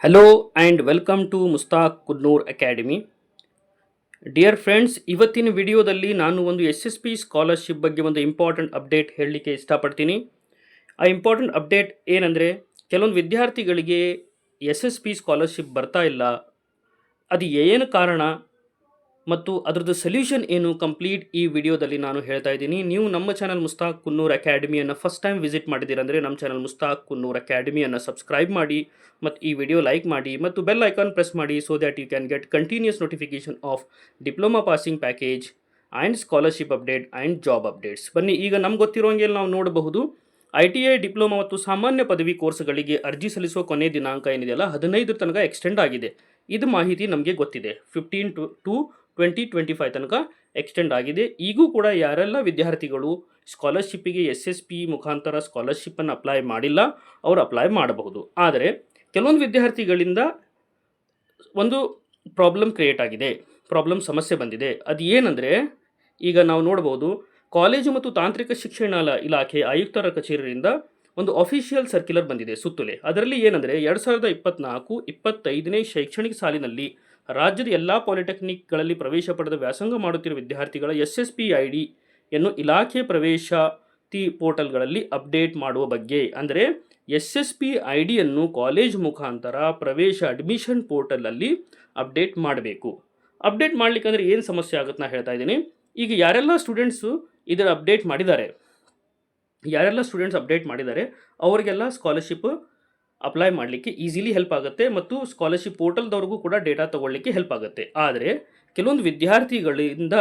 Hello and welcome to Mushtaq Kunnur academy. Dear friends, ಇವತ್ತಿನ ವಿಡಿಯೋದಲ್ಲಿ ನಾನು ಒಂದು SSP ಸ್ಕಾಲರ್ಶಿಪ್ ಬಗ್ಗೆ ಒಂದು ಇಂಪಾರ್ಟೆಂಟ್ ಅಪ್ಡೇಟ್ ಹೇಳಲಿಕ್ಕೆ ಇಷ್ಟಪಡ್ತೀನಿ. ಆ ಇಂಪಾರ್ಟೆಂಟ್ ಅಪ್ಡೇಟ್ ಏನಂದರೆ, ಕೆಲವೊಂದು ವಿದ್ಯಾರ್ಥಿಗಳಿಗೆ SSP ಸ್ಕಾಲರ್ಶಿಪ್ ಬರ್ತಾ ಇಲ್ಲ. ಅದು ಏನು ಕಾರಣ ಮತ್ತು ಅದರದ್ದು ಸೊಲ್ಯೂಷನ್ ಏನು ಕಂಪ್ಲೀಟ್ ಈ ವಿಡಿಯೋದಲ್ಲಿ ನಾನು ಹೇಳ್ತಾ ಇದ್ದೀನಿ. ನೀವು ನಮ್ಮ ಚಾನಲ್ ಮುಸ್ತಾಕ್ ಕುನ್ನೂರ್ ಅಕಾಡೆಮಿಯನ್ನು ಫಸ್ಟ್ ಟೈಮ್ ವಿಸಿಟ್ ಮಾಡಿದ್ದೀರಂದರೆ ನಮ್ಮ ಚಾನಲ್ ಮುಸ್ತಾಕ್ ಕುನ್ನೂರ್ ಅಕಾಡೆಮಿಯನ್ನು ಸಬ್ಸ್ಕ್ರೈಬ್ ಮಾಡಿ ಮತ್ತು ಈ ವಿಡಿಯೋ ಲೈಕ್ ಮಾಡಿ ಮತ್ತು ಬೆಲ್ ಐಕಾನ್ ಪ್ರೆಸ್ ಮಾಡಿ, so that you can get continues notification of diploma passing package and scholarship update and job updates. ಬನ್ನಿ, ಈಗ ನಮ್ಗೆ ಗೊತ್ತಿರೋಂಗೆ ನಾವು ನೋಡಬಹುದು, ITI ಡಿಪ್ಲೊಮಾ ಮತ್ತು ಸಾಮಾನ್ಯ ಪದವಿ ಕೋರ್ಸ್ಗಳಿಗೆ ಅರ್ಜಿ ಸಲ್ಲಿಸುವ ಕೊನೆ ದಿನಾಂಕ ಏನಿದೆಯಲ್ಲ 15 ತನಕ ಎಕ್ಸ್ಟೆಂಡ್ ಆಗಿದೆ. ಇದು ಮಾಹಿತಿ ನಮಗೆ ಗೊತ್ತಿದೆ. 15 to 2025 ತನಕ ಎಕ್ಸ್ಟೆಂಡ್ ಆಗಿದೆ. ಈಗೂ ಕೂಡ ಯಾರೆಲ್ಲ ವಿದ್ಯಾರ್ಥಿಗಳು ಸ್ಕಾಲರ್ಶಿಪ್ಪಿಗೆ SSP ಮುಖಾಂತರ ಸ್ಕಾಲರ್ಶಿಪ್ಪನ್ನು ಅಪ್ಲೈ ಮಾಡಿಲ್ಲ, ಅವರು ಅಪ್ಲೈ ಮಾಡಬಹುದು. ಆದರೆ ಕೆಲವೊಂದು ವಿದ್ಯಾರ್ಥಿಗಳಿಂದ ಒಂದು ಪ್ರಾಬ್ಲಮ್ ಕ್ರಿಯೇಟ್ ಆಗಿದೆ, ಸಮಸ್ಯೆ ಬಂದಿದೆ. ಅದು ಏನಂದರೆ, ಈಗ ನಾವು ನೋಡ್ಬೋದು, ಕಾಲೇಜು ಮತ್ತು ತಾಂತ್ರಿಕ ಶಿಕ್ಷಣ ಇಲಾಖೆ ಆಯುಕ್ತರ ಕಚೇರಿಯಿಂದ ಒಂದು ಅಫಿಷಿಯಲ್ ಸರ್ಕ್ಯುಲರ್ ಬಂದಿದೆ ಸುತ್ತೋಲೆ. ಅದರಲ್ಲಿ ಏನಂದರೆ, 2024-25ನೇ ಶೈಕ್ಷಣಿಕ ಸಾಲಿನಲ್ಲಿ ರಾಜ್ಯದ ಎಲ್ಲ ಪಾಲಿಟೆಕ್ನಿಕ್ಗಳಲ್ಲಿ ಪ್ರವೇಶ ಪಡೆದ ವ್ಯಾಸಂಗ ಮಾಡುತ್ತಿರುವ ವಿದ್ಯಾರ್ಥಿಗಳ SSP IDಯನ್ನು ಇಲಾಖೆ ಪ್ರವೇಶಾತಿ ಪೋರ್ಟಲ್ಗಳಲ್ಲಿ ಅಪ್ಡೇಟ್ ಮಾಡುವ ಬಗ್ಗೆ. ಅಂದರೆ SSP IDಯನ್ನು ಕಾಲೇಜ್ ಮುಖಾಂತರ ಪ್ರವೇಶ ಅಡ್ಮಿಷನ್ ಪೋರ್ಟಲಲ್ಲಿ ಅಪ್ಡೇಟ್ ಮಾಡಬೇಕು. ಅಪ್ಡೇಟ್ ಮಾಡಲಿಕ್ಕಂದ್ರೆ ಏನು ಸಮಸ್ಯೆ ಆಗುತ್ತೆ ನಾನು ಹೇಳ್ತಾ ಇದ್ದೀನಿ. ಈಗ ಯಾರೆಲ್ಲ ಸ್ಟೂಡೆಂಟ್ಸು ಇದರ ಅಪ್ಡೇಟ್ ಮಾಡಿದ್ದಾರೆ ಅವರಿಗೆಲ್ಲ ಸ್ಕಾಲರ್ಶಿಪ್ ಅಪ್ಲೈ ಮಾಡಲಿಕ್ಕೆ ಈಸಿಲಿ ಹೆಲ್ಪ್ ಆಗುತ್ತೆ ಮತ್ತು ಸ್ಕಾಲರ್ಶಿಪ್ ಪೋರ್ಟಲ್ದವ್ರಿಗೂ ಕೂಡ ಡೇಟಾ ತೊಗೊಳ್ಳಿಕ್ಕೆ ಹೆಲ್ಪ್ ಆಗುತ್ತೆ. ಆದರೆ ಕೆಲವೊಂದು ವಿದ್ಯಾರ್ಥಿಗಳಿಂದ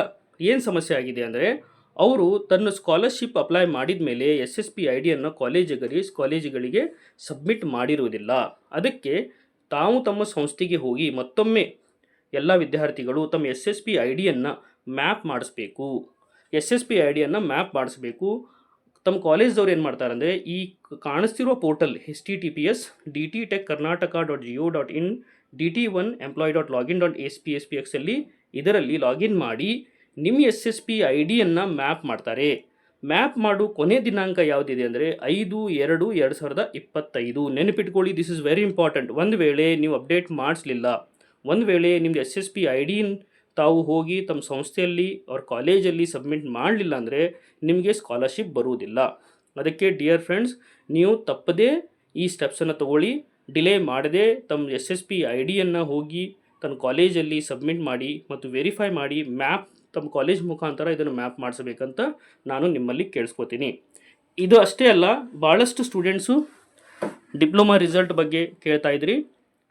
ಏನು ಸಮಸ್ಯೆ ಆಗಿದೆ ಅಂದರೆ, ಅವರು ತನ್ನ ಸ್ಕಾಲರ್ಶಿಪ್ ಅಪ್ಲೈ ಮಾಡಿದ ಮೇಲೆ SSP IDಯನ್ನು ಕಾಲೇಜುಗಳಿಗೆ ಸಬ್ಮಿಟ್ ಮಾಡಿರುವುದಿಲ್ಲ. ಅದಕ್ಕೆ ತಾವು ತಮ್ಮ ಸಂಸ್ಥೆಗೆ ಹೋಗಿ ಮತ್ತೊಮ್ಮೆ ಎಲ್ಲ ವಿದ್ಯಾರ್ಥಿಗಳು ತಮ್ಮ SSP IDಯನ್ನು ಮ್ಯಾಪ್ ಮಾಡಿಸ್ಬೇಕು. ತಮ್ಮ ಕಾಲೇಜ್ದವ್ರು ಏನು ಮಾಡ್ತಾರೆ ಅಂದರೆ, ಈ ಕಾಣಿಸ್ತಿರುವ ಪೋರ್ಟಲ್ https://dttechkarnataka.go.in dt1employee.login.spspx ಇದರಲ್ಲಿ ಲಾಗಿನ್ ಮಾಡಿ ನಿಮ್ಮ SSP IDಯನ್ನು ಮ್ಯಾಪ್ ಮಾಡ್ತಾರೆ. ಮ್ಯಾಪ್ ಮಾಡು ಕೊನೆ ದಿನಾಂಕ ಯಾವುದಿದೆ ಅಂದರೆ 5/2/2025. ನೆನಪಿಟ್ಕೊಳ್ಳಿ, ದಿಸ್ ಇಸ್ ವೆರಿ ಇಂಪಾರ್ಟೆಂಟ್. ಒಂದು ವೇಳೆ ನೀವು ಅಪ್ಡೇಟ್ ಮಾಡಿಸಲಿಲ್ಲ, ಒಂದು ವೇಳೆ ನಿಮ್ಮದು SSP ID ತಾವು ಹೋಗಿ ತಮ್ಮ ಸಂಸ್ಥೆಯಲ್ಲಿ ಅವ್ರ ಕಾಲೇಜಲ್ಲಿ ಸಬ್ಮಿಟ್ ಮಾಡಲಿಲ್ಲ ಅಂದರೆ ನಿಮಗೆ ಸ್ಕಾಲರ್ಶಿಪ್ ಬರುವುದಿಲ್ಲ. ಅದಕ್ಕೆ ಡಿಯರ್ ಫ್ರೆಂಡ್ಸ್, ನೀವು ತಪ್ಪದೇ ಈ ಸ್ಟೆಪ್ಸನ್ನು ತಗೊಳ್ಳಿ. ಡಿಲೇ ಮಾಡದೆ ತಮ್ಮ SSP IDಯನ್ನು ಹೋಗಿ ತನ್ನ ಕಾಲೇಜಲ್ಲಿ ಸಬ್ಮಿಟ್ ಮಾಡಿ ಮತ್ತು ವೆರಿಫೈ ಮಾಡಿ ತಮ್ಮ ಕಾಲೇಜ್ ಮುಖಾಂತರ ಇದನ್ನು ಮ್ಯಾಪ್ ಮಾಡಿಸಬೇಕಂತ ನಾನು ನಿಮ್ಮಲ್ಲಿ ಕೇಳಿಸ್ಕೊತೀನಿ. ಇದು ಅಷ್ಟೇ ಅಲ್ಲ, ಭಾಳಷ್ಟು ಸ್ಟೂಡೆಂಟ್ಸು ಡಿಪ್ಲೊಮಾ ರಿಸಲ್ಟ್ ಬಗ್ಗೆ ಕೇಳ್ತಾ ಇದ್ರಿ.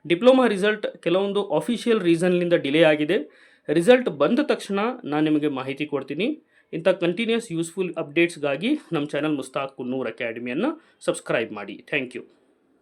ಡಿಪ್ಲೊಮಾ ರಿಸಲ್ಟ್ ಕೆಲವೊಂದು ಅಫಿಷಿಯಲ್ ರೀಸನ್ನಿಂದ ಡಿಲೇ ಆಗಿದೆ. ರಿಸಲ್ಟ್ ಬಂದ ತಕ್ಷಣ ನಾನು ನಿಮಗೆ ಮಾಹಿತಿ ಕೊಡ್ತೀನಿ. ಇಂಥ ಕಂಟಿನ್ಯೂಸ್ ಯೂಸ್ಫುಲ್ ಅಪ್ಡೇಟ್ಸ್ಗಾಗಿ ನಮ್ಮ ಚಾನಲ್ ಮುಸ್ತಾಕ್ ಕುನ್ನೂರ್ ಅಕಾಡೆಮಿಯನ್ನು ಸಬ್ಸ್ಕ್ರೈಬ್ ಮಾಡಿ. Thank you.